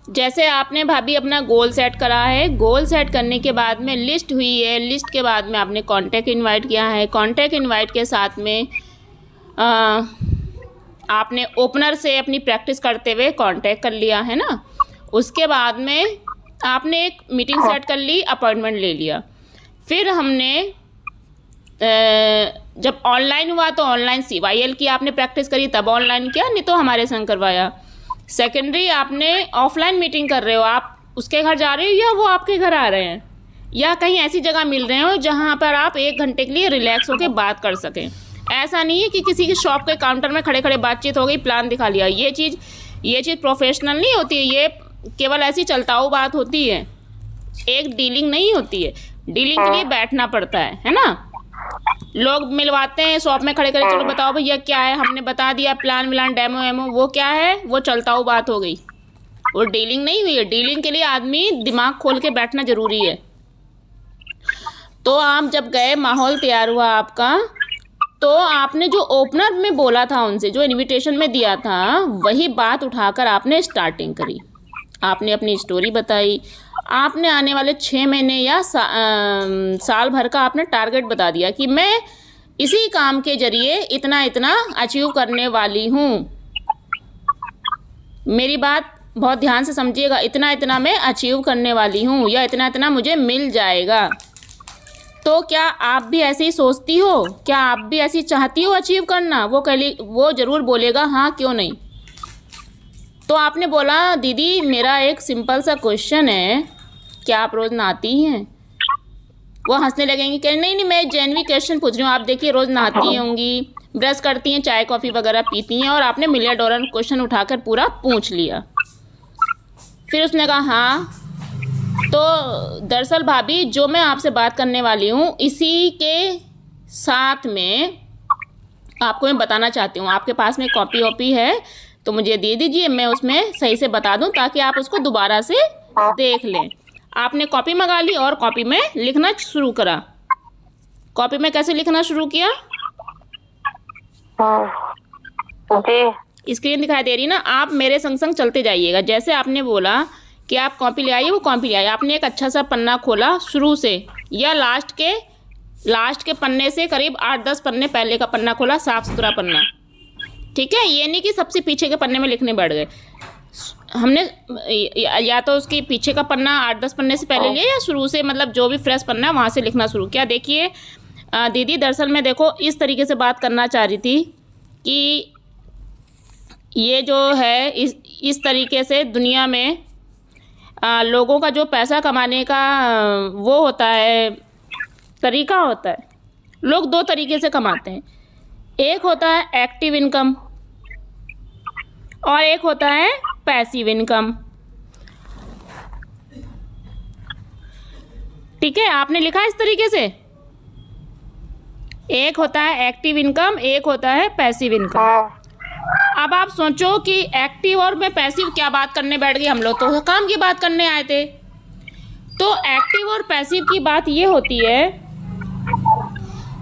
जैसे आपने भाभी अपना गोल सेट करा है, गोल सेट करने के बाद में लिस्ट हुई है, लिस्ट के बाद में आपने कांटेक्ट इनवाइट किया है, कांटेक्ट इनवाइट के साथ में आ, आपने ओपनर से अपनी प्रैक्टिस करते हुए कांटेक्ट कर लिया है ना। उसके बाद में आपने एक मीटिंग सेट कर ली, अपॉइंटमेंट ले लिया। फिर हमने जब ऑनलाइन हुआ तो ऑनलाइन CYL की आपने प्रैक्टिस करी, तब ऑनलाइन किया, नहीं तो हमारे संग करवाया। सेकेंडरी आपने ऑफलाइन मीटिंग कर रहे हो, आप उसके घर जा रहे हो या वो आपके घर आ रहे हैं, या कहीं ऐसी जगह मिल रहे हो जहाँ पर आप 1 घंटे के लिए रिलैक्स होकर बात कर सकें। ऐसा नहीं है कि किसी की शॉप के काउंटर में खड़े खड़े बातचीत हो गई, प्लान दिखा लिया। ये चीज़ प्रोफेशनल नहीं होती है, ये केवल ऐसी चलताऊ बात होती है, एक डीलिंग नहीं होती है। डीलिंग के लिए बैठना पड़ता है ना। लोग मिलवाते हैं शॉप में खड़े खड़े, चलो बताओ भैया क्या है, हमने बता दिया प्लान विलान डेमो वेमो, वो क्या है, वो चलताऊ बात हो गई, वो डीलिंग नहीं हुई है। डीलिंग के लिए आदमी दिमाग खोल के बैठना ज़रूरी है। तो आप जब गए, माहौल तैयार हुआ आपका, तो आपने जो ओपनर में बोला था उनसे, जो इनविटेशन में दिया था, वही बात उठाकर आपने स्टार्टिंग करी। आपने अपनी स्टोरी बताई, आपने आने वाले 6 महीने या साल भर का आपने टारगेट बता दिया कि मैं इसी काम के जरिए इतना इतना अचीव करने वाली हूँ। मेरी बात बहुत ध्यान से समझिएगा, इतना इतना मैं अचीव करने वाली हूँ, या इतना इतना मुझे मिल जाएगा। तो क्या आप भी ऐसे ही सोचती हो? क्या आप भी ऐसी चाहती हो अचीव करना? वो ज़रूर बोलेगा हाँ, क्यों नहीं। तो आपने बोला दीदी मेरा एक सिंपल सा क्वेश्चन है, क्या आप रोज़ नहाती हैं? वो हंसने लगेंगी, कह नहीं नहीं मैं जेन्युइन क्वेश्चन पूछ रही हूँ, आप देखिए रोज़ नहाती होंगी, ब्रश करती हैं, चाय कॉफ़ी वगैरह पीती हैं, और आपने मिलियन डॉलर क्वेश्चन उठाकर पूरा पूछ लिया। फिर उसने कहा हाँ, तो दरअसल भाभी जो मैं आपसे बात करने वाली हूँ, इसी के साथ में आपको मैं बताना चाहती हूँ। आपके पास में कॉपी वॉपी है तो मुझे दे दीजिए, मैं उसमें सही से बता दूँ ताकि आप उसको दोबारा से देख लें। आपने कॉपी मंगा ली और कॉपी में लिखना शुरू करा। कॉपी में कैसे लिखना शुरू किया? जी, स्क्रीन दिखाई दे रही ना, आप मेरे संग संग चलते जाइएगा। जैसे आपने बोला कि आप कॉपी ले आइए, वो कॉपी ले आइए। आपने एक अच्छा सा पन्ना खोला शुरू से, या लास्ट के पन्ने से करीब 8-10 पन्ने पहले का पन्ना खोला, साफ़ सुथरा पन्ना, ठीक है। ये नहीं कि सबसे पीछे के पन्ने में लिखने बैठ गए। हमने या तो उसके पीछे का पन्ना 8-10 पन्ने से पहले लिया, या शुरू से, मतलब जो भी फ्रेश पन्ना है वहाँ से लिखना शुरू किया। देखिए दीदी, दरअसल मैं देखो इस तरीके से बात करना चाह रही थी कि ये जो है इस तरीके से दुनिया में लोगों का जो पैसा कमाने का वो होता है, तरीका होता है। लोग 2 तरीके से कमाते हैं, एक होता है एक्टिव इनकम और एक होता है पैसिव इनकम। ठीक है, आपने लिखा इस तरीके से, एक होता है एक्टिव इनकम, एक होता है पैसिव इनकम। अब आप सोचो कि एक्टिव और मैं पैसिव क्या बात करने बैठ गए, हम लोग तो काम की बात करने आए थे। तो एक्टिव और पैसिव की बात ये होती है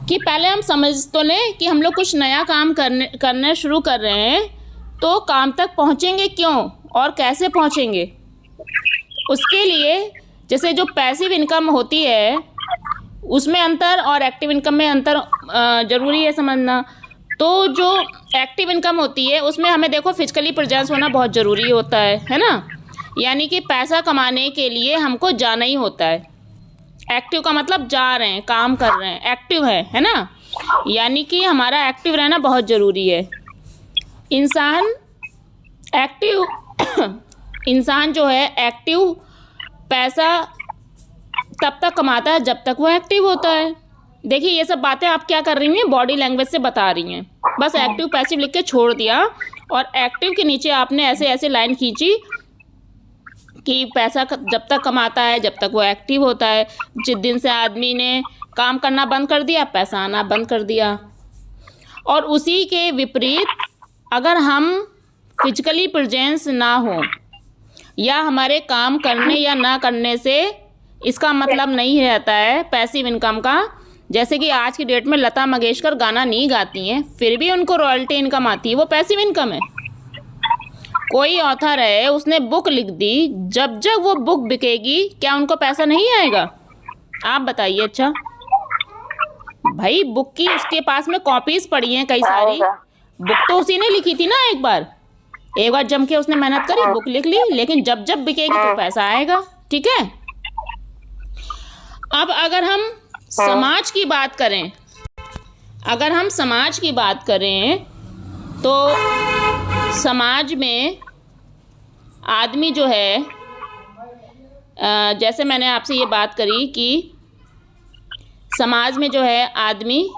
कि पहले हम समझ तो लें कि हम लोग कुछ नया काम करने शुरू कर रहे हैं, तो काम तक पहुंचेंगे क्यों और कैसे पहुंचेंगे। उसके लिए जैसे जो पैसिव इनकम होती है उसमें अंतर और एक्टिव इनकम में अंतर ज़रूरी है समझना। तो जो एक्टिव इनकम होती है उसमें हमें देखो फिजिकली प्रेजेंस होना बहुत ज़रूरी होता है ना, यानी कि पैसा कमाने के लिए हमको जाना ही होता है। एक्टिव का मतलब जा रहे हैं, काम कर रहे हैं, एक्टिव है ना, यानी कि हमारा एक्टिव रहना बहुत ज़रूरी है। इंसान जो है एक्टिव पैसा तब तक कमाता है जब तक वो एक्टिव होता है। देखिए ये सब बातें आप क्या कर रही हैं, बॉडी लैंग्वेज से बता रही हैं। बस एक्टिव पैसिव लिख के छोड़ दिया, और एक्टिव के नीचे आपने ऐसे ऐसे लाइन खींची कि पैसा जब तक कमाता है जब तक वो एक्टिव होता है। जिस दिन से आदमी ने काम करना बंद कर दिया, पैसा आना बंद कर दिया। और उसी के विपरीत अगर हम फिजिकली प्रेजेंस ना हो, या हमारे काम करने या ना करने से इसका मतलब नहीं रहता है पैसिव इनकम का। जैसे कि आज की डेट में लता मंगेशकर गाना नहीं गाती हैं, फिर भी उनको रॉयल्टी इनकम आती है, वो पैसिव इनकम है। कोई ऑथर है, उसने बुक लिख दी, जब जब वो बुक बिकेगी क्या उनको पैसा नहीं आएगा? आप बताइए। अच्छा भाई, बुक की उसके पास में कॉपीज पड़ी हैं कई सारी, आएगा। बुक तो उसी ने लिखी थी ना। एक बार जम के उसने मेहनत करी, बुक लिख ली, लेकिन जब जब बिकेगी तो पैसा आएगा। ठीक है। अब अगर हम समाज की बात करें, तो समाज में आदमी जो है, जैसे मैंने आपसे ये बात करी कि समाज में जो है आदमी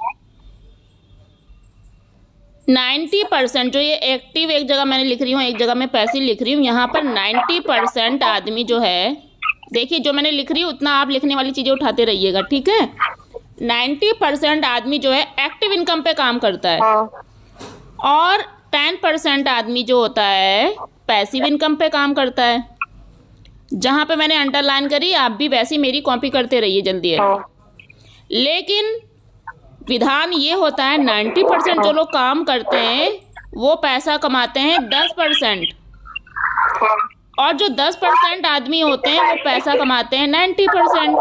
90%, जो ये एक्टिव एक जगह मैंने लिख रही हूँ, एक जगह मैं पैसिव लिख रही हूँ, यहाँ पर 90% आदमी जो है, देखिए जो मैंने लिख रही हूँ उतना आप लिखने वाली चीज़ें उठाते रहिएगा। ठीक है। 90% आदमी जो है एक्टिव इनकम पे काम करता है, और 10% आदमी जो होता है पैसिव इनकम पे काम करता है। जहाँ पे मैंने अंडरलाइन करी, आप भी वैसी मेरी कॉपी करते रहिए जल्दी है। लेकिन विधान ये होता है 90% जो लोग काम करते हैं वो पैसा कमाते हैं 10%, और जो 10% आदमी होते हैं वो पैसा कमाते हैं 90%।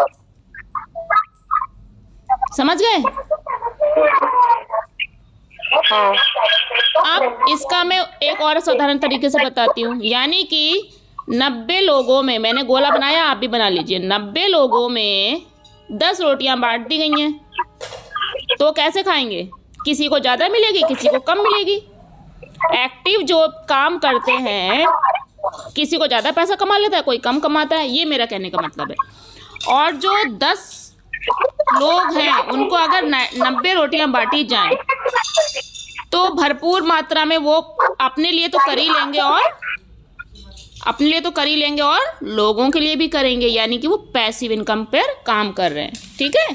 समझ गए? अब इसका मैं एक और साधारण तरीके से बताती हूँ। यानी कि 90 लोगों में, मैंने गोला बनाया, आप भी बना लीजिए, 90 लोगों में 10 रोटियां बांट दी गई हैं, तो कैसे खाएंगे? किसी को ज़्यादा मिलेगी, किसी को कम मिलेगी। एक्टिव जो काम करते हैं, किसी को ज़्यादा पैसा कमा लेता है, कोई कम कमाता है, ये मेरा कहने का मतलब है। और जो 10 लोग हैं उनको अगर 90 रोटियां बांटी जाएं तो भरपूर मात्रा में वो अपने लिए तो कर ही लेंगे और लोगों के लिए भी करेंगे। यानी कि वो पैसिव इनकम पर काम कर रहे हैं। ठीक है।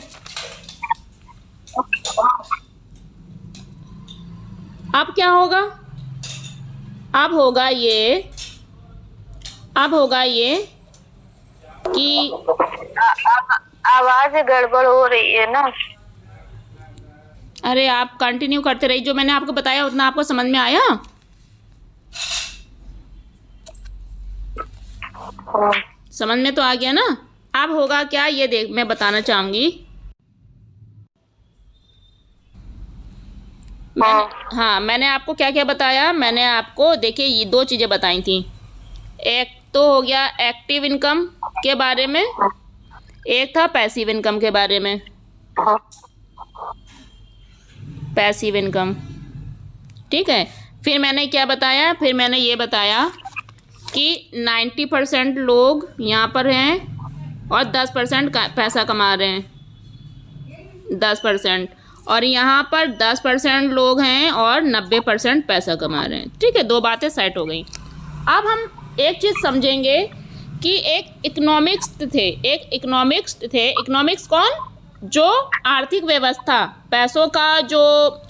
अब क्या होगा? अब होगा ये कि आवाज गड़बड़ हो रही है ना। अरे आप कंटिन्यू करते रहिए, जो मैंने आपको बताया उतना आपको समझ में आया? समझ में तो आ गया ना? अब होगा क्या, ये मैं बताना चाहूंगी। मैंने आपको क्या क्या बताया। मैंने आपको, देखिए, ये 2 चीज़ें बताई थी। एक तो हो गया एक्टिव इनकम के बारे में, एक था पैसिव इनकम के बारे में। पैसिव इनकम, ठीक है। फिर मैंने क्या बताया? फिर मैंने ये बताया कि 90% लोग यहाँ पर हैं और 10% पैसा कमा रहे हैं, 10%, और यहाँ पर 10% लोग हैं और 90% पैसा कमा रहे हैं। ठीक है, 2 बातें सेट हो गई। अब हम एक चीज़ समझेंगे कि एक इकोनॉमिक्स थे। इकोनॉमिक्स कौन? जो आर्थिक व्यवस्था, पैसों का जो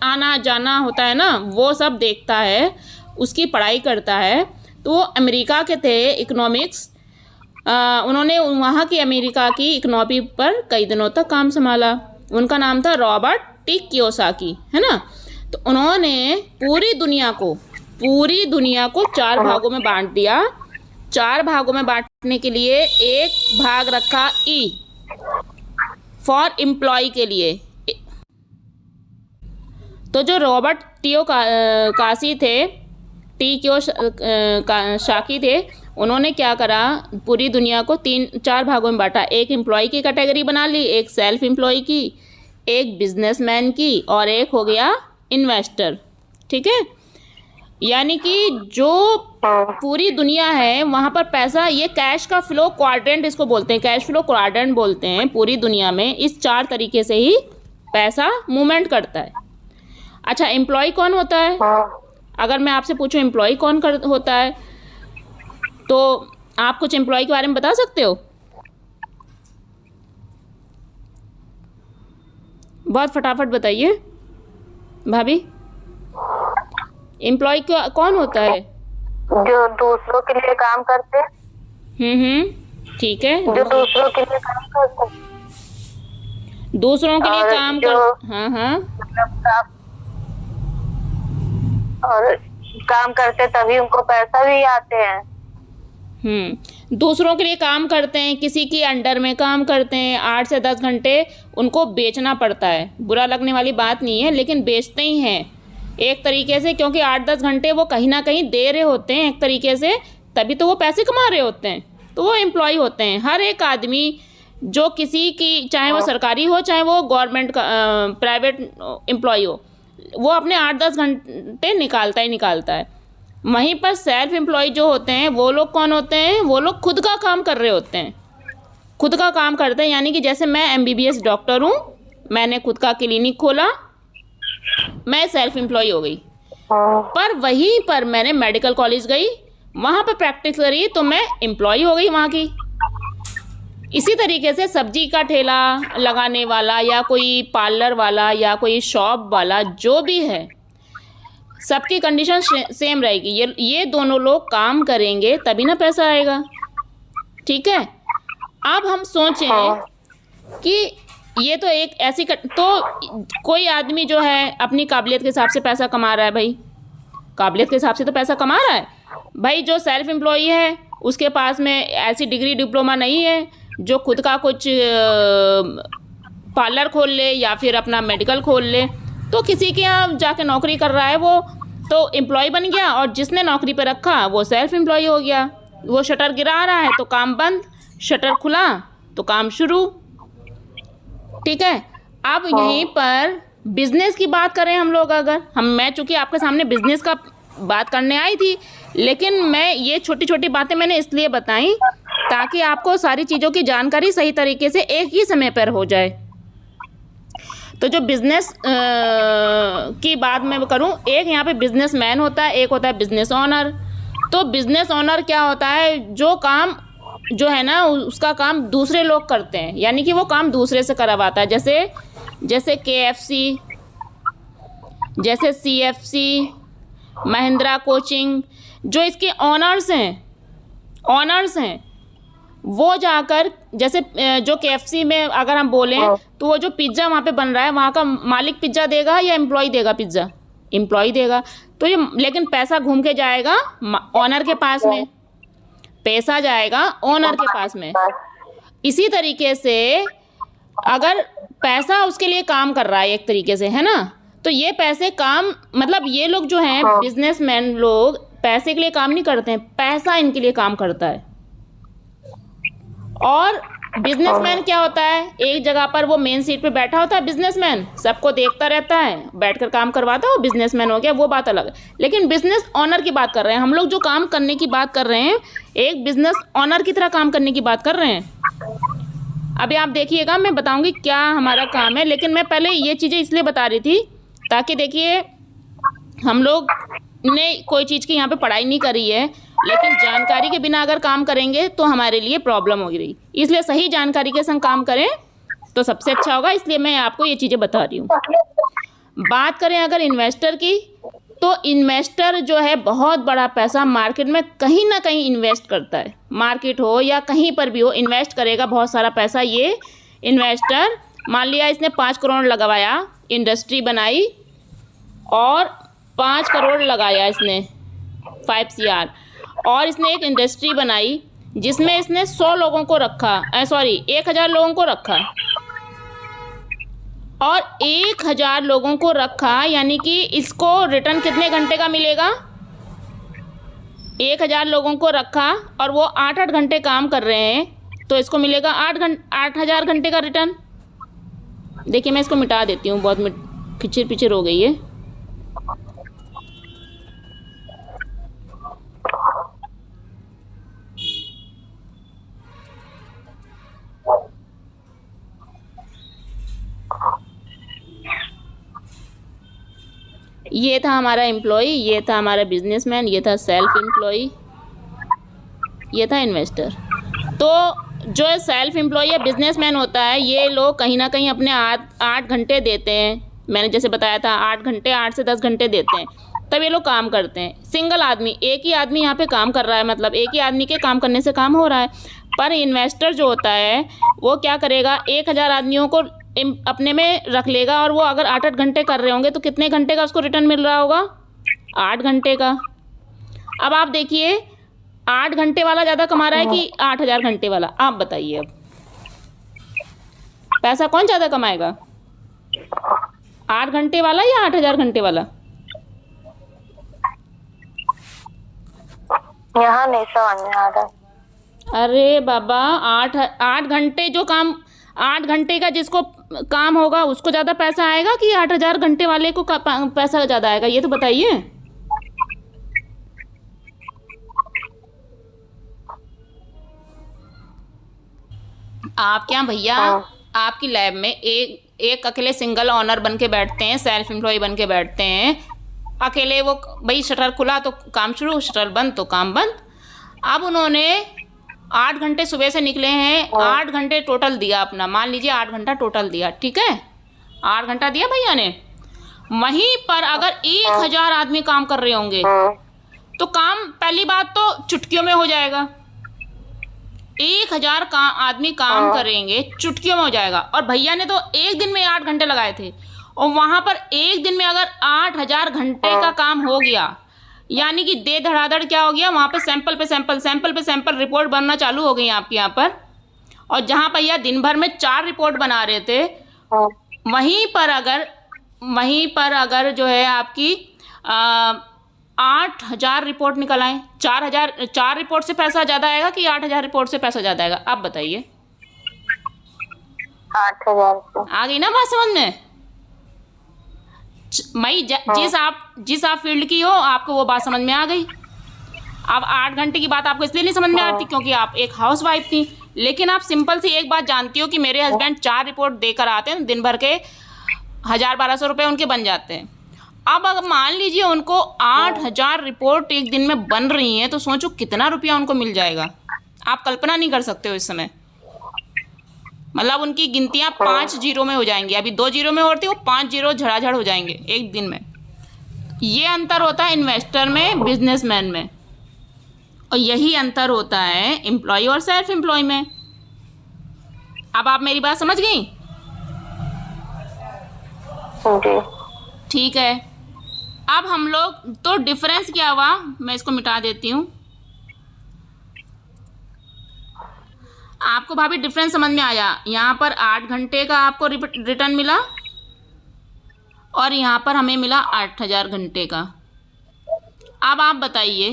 आना जाना होता है ना, वो सब देखता है, उसकी पढ़ाई करता है। तो वो अमेरिका के थे इकोनॉमिक्स। उन्होंने वहाँ की अमेरिका की इकोनॉमी पर कई दिनों तक काम संभाला। उनका नाम था रॉबर्ट टी कियोसाकी, है ना। तो उन्होंने पूरी दुनिया को 4 भागों में बांट दिया। 4 भागों में बांटने के लिए एक भाग रखा ई फॉर एम्प्लॉय के लिए। तो जो रॉबर्ट शाकी थे, उन्होंने क्या करा, पूरी दुनिया को 4 भागों में बांटा। एक एम्प्लॉय की कैटेगरी बना ली, एक सेल्फ एम्प्लॉय की, एक बिजनेसमैन की, और एक हो गया इन्वेस्टर। ठीक है। यानी कि जो पूरी दुनिया है वहाँ पर पैसा, ये कैश का फ्लो क्वाड्रेंट इसको बोलते हैं, कैश फ्लो क्वाड्रेंट बोलते हैं। पूरी दुनिया में इस 4 तरीके से ही पैसा मूवमेंट करता है। अच्छा, एम्प्लॉय कौन होता है? अगर मैं आपसे पूछूं एम्प्लॉय कौन होता है, तो आप कुछ एम्प्लॉय के बारे में बता सकते हो? बहुत फटाफट बताइए भाभी। एम्प्लॉय कौन होता है? जो दूसरों के लिए काम करते हैं। ठीक है। जो दूसरों के लिए काम करते हैं। दूसरों के लिए काम कर, हाँ, मतलब और काम करते तभी उनको पैसा भी आते हैं। दूसरों के लिए काम करते हैं, किसी के अंडर में काम करते हैं, 8 से 10 घंटे उनको बेचना पड़ता है। बुरा लगने वाली बात नहीं है, लेकिन बेचते ही हैं एक तरीके से, क्योंकि 8-10 घंटे वो कहीं ना कहीं दे रहे होते हैं एक तरीके से, तभी तो वो पैसे कमा रहे होते हैं। तो वो एम्प्लॉय होते हैं। हर एक आदमी जो किसी की, चाहे वो सरकारी हो चाहे वो गवर्नमेंट का प्राइवेट एम्प्लॉय हो, वो अपने 8-10 घंटे निकालता ही निकालता है। वहीं पर सेल्फ एम्प्लॉय जो होते हैं वो लोग कौन होते हैं? वो लोग खुद का काम कर रहे होते हैं, खुद का काम करते हैं। यानी कि जैसे मैं MBBS डॉक्टर हूँ, मैंने खुद का क्लिनिक खोला, मैं सेल्फ एम्प्लॉय हो गई। पर वहीं पर मैंने मेडिकल कॉलेज गई, वहाँ पर प्रैक्टिस करी, तो मैं एम्प्लॉय हो गई वहाँ की। इसी तरीके से सब्जी का ठेला लगाने वाला या कोई पार्लर वाला या कोई शॉप वाला जो भी है, सबकी कंडीशन सेम रहेगी। ये दोनों लोग काम करेंगे तभी ना पैसा आएगा। ठीक है, अब हम सोचें कि ये तो एक ऐसी तो कोई आदमी जो है अपनी काबिलियत के हिसाब से पैसा कमा रहा है। भाई काबिलियत के हिसाब से तो पैसा कमा रहा है। भाई जो सेल्फ एम्प्लॉय है उसके पास में ऐसी डिग्री डिप्लोमा नहीं है जो खुद का कुछ पार्लर खोल ले या फिर अपना मेडिकल खोल ले, तो किसी के यहाँ जाके नौकरी कर रहा है वो तो एम्प्लॉय बन गया, और जिसने नौकरी पर रखा वो सेल्फ एम्प्लॉय हो गया। वो शटर गिरा रहा है तो काम बंद, शटर खुला तो काम शुरू। ठीक है, अब यहीं पर बिजनेस की बात करें हम लोग, अगर मैं चूँकि आपके सामने बिजनेस का बात करने आई थी, लेकिन मैं ये छोटी छोटी बातें मैंने इसलिए बताई ताकि आपको सारी चीज़ों की जानकारी सही तरीके से एक ही समय पर हो जाए। तो जो बिज़नेस की बात मैं करूं, एक यहाँ पे बिजनेसमैन होता है, एक होता है बिज़नेस ओनर। तो बिज़नेस ओनर क्या होता है? जो काम जो है ना उसका काम दूसरे लोग करते हैं, यानी कि वो काम दूसरे से करवाता है। जैसे KFC, जैसे CFC, महिंद्रा कोचिंग, जो इसके ऑनर्स हैं वो जाकर, जैसे जो KFC में अगर हम बोलें तो वो जो पिज़्ज़ा वहाँ पे बन रहा है, वहाँ का मालिक पिज़्ज़ा देगा या एम्प्लॉय देगा? पिज़्ज़ा एम्प्लॉय देगा। तो ये, लेकिन पैसा घूम के जाएगा ऑनर के पास में, पैसा जाएगा ओनर के पास में। इसी तरीके से अगर पैसा उसके लिए काम कर रहा है एक तरीके से, है ना, तो ये पैसे काम, मतलब ये लोग जो हैं बिजनेसमैन लोग पैसे के लिए काम नहीं करते हैं, पैसा इनके लिए काम करता है। और बिजनेसमैन क्या होता है? एक जगह पर वो मेन सीट पे बैठा होता है बिजनेसमैन, सबको देखता रहता है, बैठकर काम करवाता है, वो बिजनेसमैन हो गया, वो बात अलग है। लेकिन बिजनेस ओनर की बात कर रहे हैं हम लोग, जो काम करने की बात कर रहे हैं, एक बिजनेस ओनर की तरह काम करने की बात कर रहे हैं। अभी आप देखिएगा, मैं बताऊंगी क्या हमारा काम है, लेकिन मैं पहले ये चीज़ें इसलिए बता रही थी ताकि देखिए हम लोग ने कोई चीज़ की यहाँ पे पढ़ाई नहीं करी है, लेकिन जानकारी के बिना अगर काम करेंगे तो हमारे लिए प्रॉब्लम हो रही। इसलिए सही जानकारी के संग काम करें तो सबसे अच्छा होगा, इसलिए मैं आपको ये चीज़ें बता रही हूँ। बात करें अगर इन्वेस्टर की, तो इन्वेस्टर जो है बहुत बड़ा पैसा मार्केट में कहीं ना कहीं इन्वेस्ट करता है। मार्केट हो या कहीं पर भी हो, इन्वेस्ट करेगा बहुत सारा पैसा ये इन्वेस्टर। मान लिया इसने 5 करोड़ लगवाया, इंडस्ट्री बनाई और 5 करोड़ लगाया इसने, 5 CR, और इसने एक इंडस्ट्री बनाई जिसमें इसने 100 लोगों को रखा, 1000 लोगों को रखा, और 1000 लोगों को रखा, यानी कि इसको रिटर्न कितने घंटे का मिलेगा? 1000 लोगों को रखा और वो 8-8 घंटे काम कर रहे हैं, तो इसको मिलेगा 8000 घंटे का रिटर्न। देखिए मैं इसको मिटा देती हूँ, बहुत खिचर पिचर हो गई है। ये था हमारा एम्प्लॉय, ये था हमारा बिजनेसमैन, ये था सेल्फ एम्प्लॉय, ये था इन्वेस्टर। तो जो सेल्फ एम्प्लॉय या बिजनेसमैन होता है, ये लोग कहीं ना कहीं अपने 8 घंटे देते हैं। मैंने जैसे बताया था 8 घंटे, 8 से 10 घंटे देते हैं, तब ये लोग काम करते हैं। सिंगल आदमी, एक ही आदमी यहाँ पे काम कर रहा है, मतलब एक ही आदमी के काम करने से काम हो रहा है। पर इन्वेस्टर जो होता है वो क्या करेगा? 1000 आदमियों को अपने में रख लेगा, और वो अगर 8-8 घंटे कर रहे होंगे तो कितने घंटे का उसको रिटर्न मिल रहा होगा? 8 घंटे का। अब आप देखिए 8 घंटे वाला ज़्यादा कमा रहा है कि 8,000 घंटे वाला, आप बताइए अब पैसा कौन ज़्यादा कमाएगा, 8 घंटे वाला या 8,000 घंटे वाला? यहाँ नहीं समझ में आ रहा। अरे बाबा 8 घंटे जो काम, 8 घंटे का जिसको काम होगा उसको ज़्यादा पैसा आएगा कि 8,000 घंटे वाले को पैसा ज़्यादा आएगा, ये तो बताइए। आप क्या भैया आपकी लैब में एक अकेले सिंगल ऑनर बन के बैठते हैं, सेल्फ एम्प्लॉय बन के बैठते हैं अकेले, वो भाई शटर खुला तो काम शुरू, शटर बंद तो काम बंद। अब उन्होंने 8 घंटे सुबह से निकले हैं, 8 घंटे टोटल दिया अपना, मान लीजिए 8 घंटा टोटल दिया, ठीक है, 8 घंटा दिया भैया ने। वहीं पर अगर 1,000 आदमी काम कर रहे होंगे तो काम पहली बात तो चुटकियों में हो जाएगा, 1,000 आदमी काम करेंगे चुटकियों में हो जाएगा। और भैया ने तो एक दिन में 8 घंटे लगाए थे, और वहाँ पर एक दिन में अगर 8,000 घंटे का काम हो गया, यानी कि दे धड़ाधड़ क्या हो गया, वहाँ पे सैंपल पे सैंपल रिपोर्ट बनना चालू हो गई आपके यहाँ पर। और जहाँ भैया दिन भर में 4 रिपोर्ट बना रहे थे, वहीं पर अगर जो है आपकी 8,000 रिपोर्ट निकल आए, 4 रिपोर्ट से पैसा ज़्यादा आएगा कि 8,000 रिपोर्ट से पैसा ज़्यादा आएगा, आप बताइए। 8,000 आ गई ना बात समझ में? मई जिस आप फील्ड की हो आपको वो बात समझ में आ गई। अब 8 घंटे की बात आपको इसलिए नहीं समझ में आती क्योंकि आप एक हाउस वाइफ थी, लेकिन आप सिंपल सी एक बात जानती हो कि मेरे हस्बैंड 4 रिपोर्ट देकर आते हैं, दिन भर के 1,000-1,200 रुपये उनके बन जाते हैं। अब अगर मान लीजिए उनको 8,000 रिपोर्ट एक दिन में बन रही हैं, तो सोचो कितना रुपया उनको मिल जाएगा, आप कल्पना नहीं कर सकते हो इस समय। मतलब उनकी गिनतियाँ 5 जीरो में हो जाएंगी, अभी 2 जीरो में होती है, वो 5 जीरो झड़ाझड़ हो जाएंगे एक दिन में। ये अंतर होता है इन्वेस्टर में, बिजनेसमैन में, और यही अंतर होता है एम्प्लॉय और सेल्फ एम्प्लॉय में। अब आप मेरी बात समझ गई? ठीक है, अब हम लोग तो डिफरेंस क्या हुआ, मैं इसको मिटा देती हूँ। आपको भाभी डिफरेंस समझ में आया? यहाँ पर 8 घंटे का आपको रिटर्न मिला और यहाँ पर हमें मिला 8,000 घंटे का। अब आप बताइए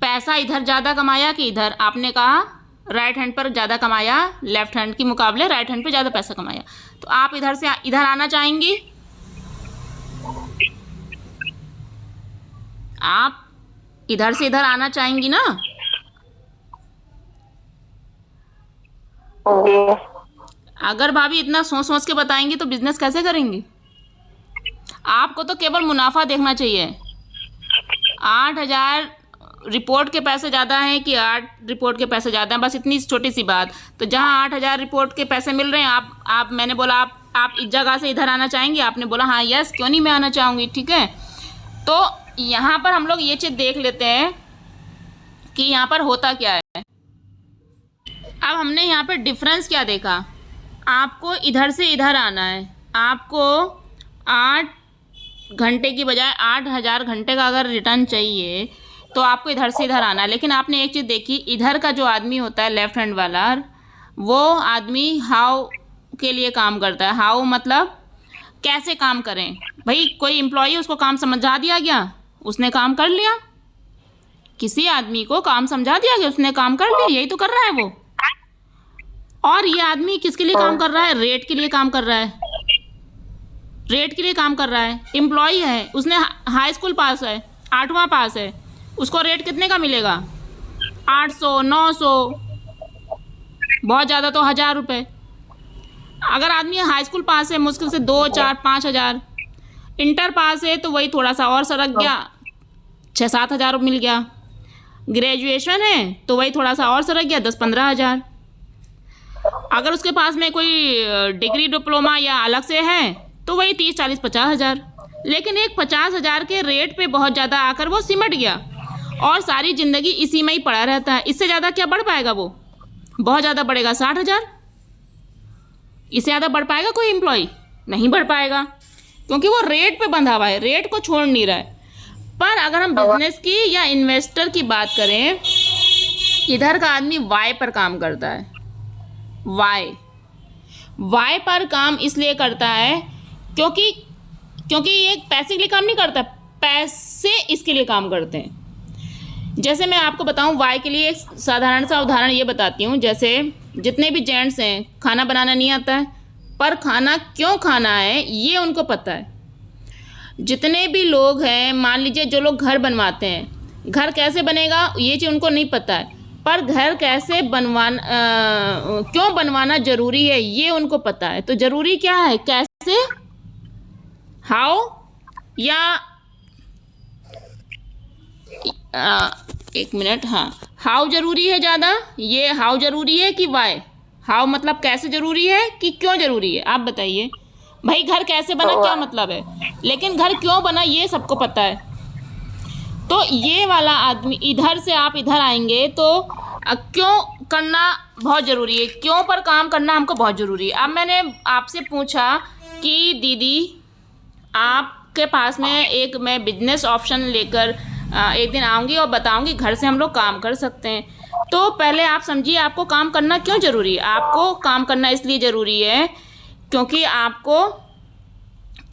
पैसा इधर ज़्यादा कमाया कि इधर? आपने कहा राइट हैंड पर ज़्यादा कमाया, लेफ्ट हैंड के मुकाबले राइट हैंड पे ज़्यादा पैसा कमाया, तो आप इधर से इधर आना चाहेंगी? आप इधर से इधर आना चाहेंगी ना? अगर भाभी इतना सोच सोच के बताएंगी तो बिजनेस कैसे करेंगी? आपको तो केवल मुनाफा देखना चाहिए। 8,000 रिपोर्ट के पैसे ज़्यादा हैं कि 8 रिपोर्ट के पैसे ज़्यादा हैं, बस इतनी छोटी सी बात। तो जहाँ 8,000 रिपोर्ट के पैसे मिल रहे हैं, आप मैंने बोला आप इस जगह से इधर आना चाहेंगी, आपने बोला हाँ यस, क्यों नहीं मैं आना चाहूँगी, ठीक है। तो यहाँ पर हम लोग ये चीज़ देख लेते हैं कि यहाँ पर होता क्या है। अब हमने यहाँ पर डिफरेंस क्या देखा, आपको इधर से इधर आना है, आपको 8 घंटे की बजाय 8,000 घंटे का अगर रिटर्न चाहिए तो आपको इधर से इधर आना है। लेकिन आपने एक चीज़ देखी, इधर का जो आदमी होता है लेफ्ट हैंड वाला, वो आदमी हाउ के लिए काम करता है। हाउ मतलब कैसे काम करें, भाई कोई एम्प्लॉई उसको काम समझा दिया गया, उसने काम कर लिया, किसी आदमी को काम समझा दिया गया, उसने काम कर लिया, यही तो कर रहा है वो। और ये आदमी किसके लिए काम कर रहा है? रेट के लिए काम कर रहा है, रेट के लिए काम कर रहा है। एम्प्लॉई है, उसने हाई स्कूल पास है, 8वां पास है, उसको रेट कितने का मिलेगा? 800, 900, बहुत ज़्यादा तो 1,000 रुपये। अगर आदमी हाई स्कूल पास है, मुश्किल से 2, 4, 5,000। इंटर पास है तो वही थोड़ा सा और सरक गया, 6-7 हज़ार मिल गया। ग्रेजुएशन है तो वही थोड़ा सा और सरक गया, 10-15 हज़ार। अगर उसके पास में कोई डिग्री डिप्लोमा या अलग से है तो वही 30, 40, 50 हज़ार। लेकिन एक 50 हज़ार के रेट पे बहुत ज़्यादा आकर वो सिमट गया और सारी ज़िंदगी इसी में ही पड़ा रहता है। इससे ज़्यादा क्या बढ़ पाएगा वो? बहुत ज़्यादा बढ़ेगा 60 हज़ार, इससे ज़्यादा बढ़ पाएगा कोई एम्प्लॉय? नहीं बढ़ पाएगा, क्योंकि वो रेट पे बंधा हुआ है, रेट को छोड़ नहीं रहा है। पर अगर हम बिजनेस की या इन्वेस्टर की बात करें, इधर का आदमी वाई पर काम करता है। वाई पर काम इसलिए करता है क्योंकि ये पैसे के लिए काम नहीं करता, पैसे इसके लिए काम करते हैं। जैसे मैं आपको बताऊं, वाई के लिए एक साधारण सा उदाहरण ये बताती हूँ। जैसे जितने भी जेंट्स हैं, खाना बनाना नहीं आता है, पर खाना क्यों खाना है ये उनको पता है। जितने भी लोग हैं, मान लीजिए जो लोग घर बनवाते हैं, घर कैसे बनेगा ये चीज़ उनको नहीं पता है, पर घर कैसे क्यों बनवाना ज़रूरी है ये उनको पता है। तो ज़रूरी क्या है, कैसे, हाउ, या एक मिनट, हाँ, हाउ ज़रूरी है ज़्यादा, ये हाउ ज़रूरी है कि वाई? हाउ मतलब कैसे ज़रूरी है कि क्यों ज़रूरी है, आप बताइए भाई। घर कैसे बना क्या मतलब है, लेकिन घर क्यों बना ये सबको पता है। तो ये वाला आदमी, इधर से आप इधर आएंगे तो क्यों करना बहुत ज़रूरी है, क्यों पर काम करना हमको बहुत ज़रूरी है। अब मैंने आपसे पूछा कि दीदी आपके पास में मैं बिजनेस ऑप्शन लेकर एक दिन आऊँगी और बताऊँगी घर से हम लोग काम कर सकते हैं। तो पहले आप समझिए आपको काम करना क्यों ज़रूरी है। आपको काम करना इसलिए ज़रूरी है क्योंकि आपको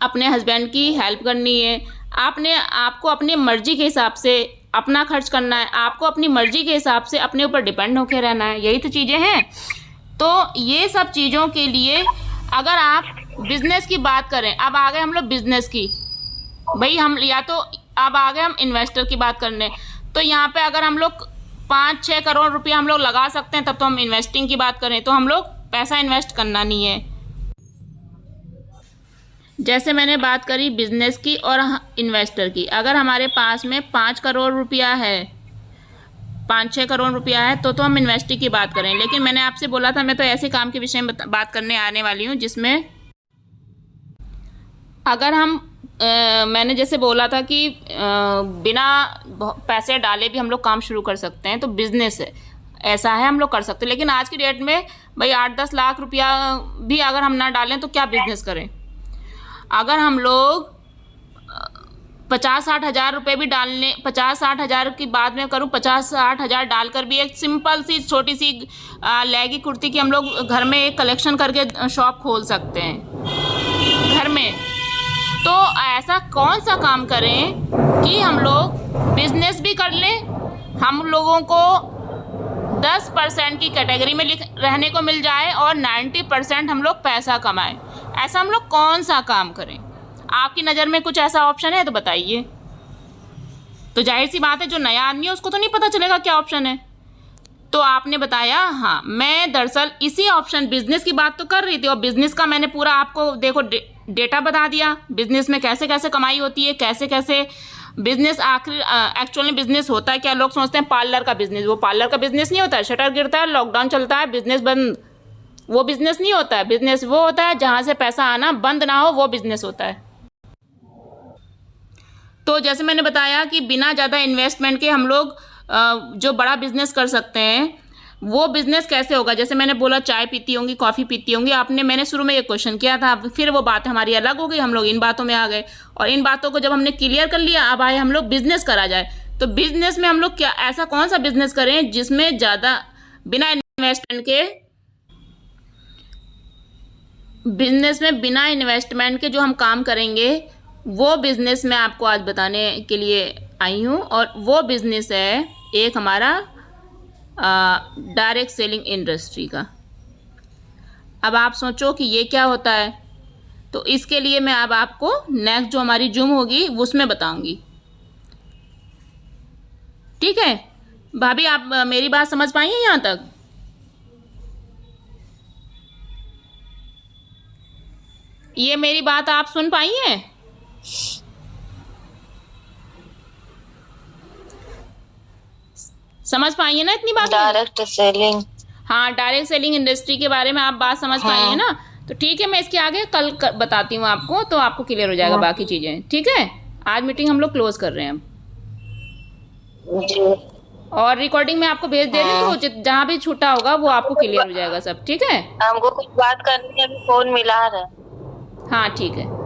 अपने हस्बैंड की हेल्प करनी है, आपको अपनी मर्ज़ी के हिसाब से अपना खर्च करना है, आपको अपनी मर्ज़ी के हिसाब से अपने ऊपर डिपेंड होकर रहना है, यही तो चीज़ें हैं। तो ये सब चीज़ों के लिए अगर आप बिज़नेस की बात करें, अब आ गए हम लोग बिज़नेस की, भाई हम या तो अब आ गए हम इन्वेस्टर की बात करने। तो यहाँ पे अगर हम लोग 5-6 करोड़ रुपया हम लोग लगा सकते हैं, तब तो हम इन्वेस्टिंग की बात करें तो हम लोग पैसा इन्वेस्ट करना नहीं है। जैसे मैंने बात करी बिज़नेस की और इन्वेस्टर की, अगर हमारे पास में 5 करोड़ रुपया है, 5-6 करोड़ रुपया है, तो हम इन्वेस्टिंग की बात करें। लेकिन मैंने आपसे बोला था मैं तो ऐसे काम के विषय में बात करने आने वाली हूँ जिसमें अगर हम मैंने जैसे बोला था कि बिना पैसे डाले भी हम लोग काम शुरू कर सकते हैं, तो बिज़नेस है ऐसा है हम लोग कर सकते हैं। लेकिन आज की डेट में भाई 8-10 लाख रुपया भी अगर हम ना डालें तो क्या बिज़नेस करें। अगर हम लोग 50-60 हज़ार रुपये भी डालने, 50-60 हज़ार की बात में करूँ, 50-60 हज़ार डालकर भी एक सिंपल सी छोटी सी लेगी कुर्ती की हम लोग घर में एक कलेक्शन करके शॉप खोल सकते हैं घर में। तो ऐसा कौन सा काम करें कि हम लोग बिज़नेस भी कर लें, हम लोगों को 10% की कैटेगरी में रहने को मिल जाए और 90% हम लोग पैसा कमाएं। ऐसा हम लोग कौन सा काम करें? आपकी नज़र में कुछ ऐसा ऑप्शन है तो बताइए। तो जाहिर सी बात है जो नया आदमी है उसको तो नहीं पता चलेगा क्या ऑप्शन है। तो आपने बताया, हाँ, मैं दरअसल इसी ऑप्शन बिज़नेस की बात तो कर रही थी, और बिज़नेस का मैंने पूरा आपको देखो डेटा बता दिया, बिज़नेस में कैसे कैसे कमाई होती है, कैसे कैसे बिज़नेस आखिर एक्चुअल में बिज़नेस होता है क्या। लोग सोचते हैं पार्लर का बिज़नेस, वो पार्लर का बिज़नेस नहीं होता है, शटर गिरता है, लॉकडाउन चलता है, बिज़नेस बंद, वो बिज़नेस नहीं होता है। बिज़नेस वो होता है जहाँ से पैसा आना बंद ना हो, वो बिज़नेस होता है। तो जैसे मैंने बताया कि बिना ज़्यादा इन्वेस्टमेंट के हम लोग जो बड़ा बिज़नेस कर सकते हैं, वो बिज़नेस कैसे होगा। जैसे मैंने बोला चाय पीती होंगी, कॉफ़ी पीती होंगी, मैंने शुरू में ये क्वेश्चन किया था, फिर वो बात हमारी अलग हो गई, हम लोग इन बातों में आ गए, और इन बातों को जब हमने क्लियर कर लिया, अब आए हम लोग बिज़नेस करा जाए। तो बिज़नेस में हम लोग क्या, ऐसा कौन सा बिज़नेस करें जिसमें ज़्यादा बिना इन्वेस्टमेंट के, बिज़नेस में बिना इन्वेस्टमेंट के जो हम काम करेंगे, वो बिज़नेस मैं आपको आज बताने के लिए आई हूँ। और वो बिज़नेस है एक हमारा डायरेक्ट सेलिंग इंडस्ट्री का। अब आप सोचो कि ये क्या होता है, तो इसके लिए मैं अब आपको नेक्स्ट जो हमारी जूम होगी उसमें बताऊंगी, ठीक है। भाभी आप मेरी बात समझ पाई हैं यहाँ तक? ये मेरी बात आप सुन पाई हैं? समझ पाई है ना इतनी बात? डायरेक्ट सेलिंग, हाँ, डायरेक्ट सेलिंग इंडस्ट्री के बारे में आप बात समझ पाई है ना। तो ठीक है, मैं इसके आगे कल बताती हूँ आपको, तो आपको क्लियर हो जाएगा बाकी चीज़ें, ठीक है। आज मीटिंग हम लोग क्लोज कर रहे हैं अब, और रिकॉर्डिंग में आपको भेज दे रही हूँ, तो जहाँ भी छूटा होगा वो आपको क्लियर हो जाएगा सब, ठीक है। हमको कुछ बात करनी है, अभी फोन मिला रहा है। हाँ ठीक है।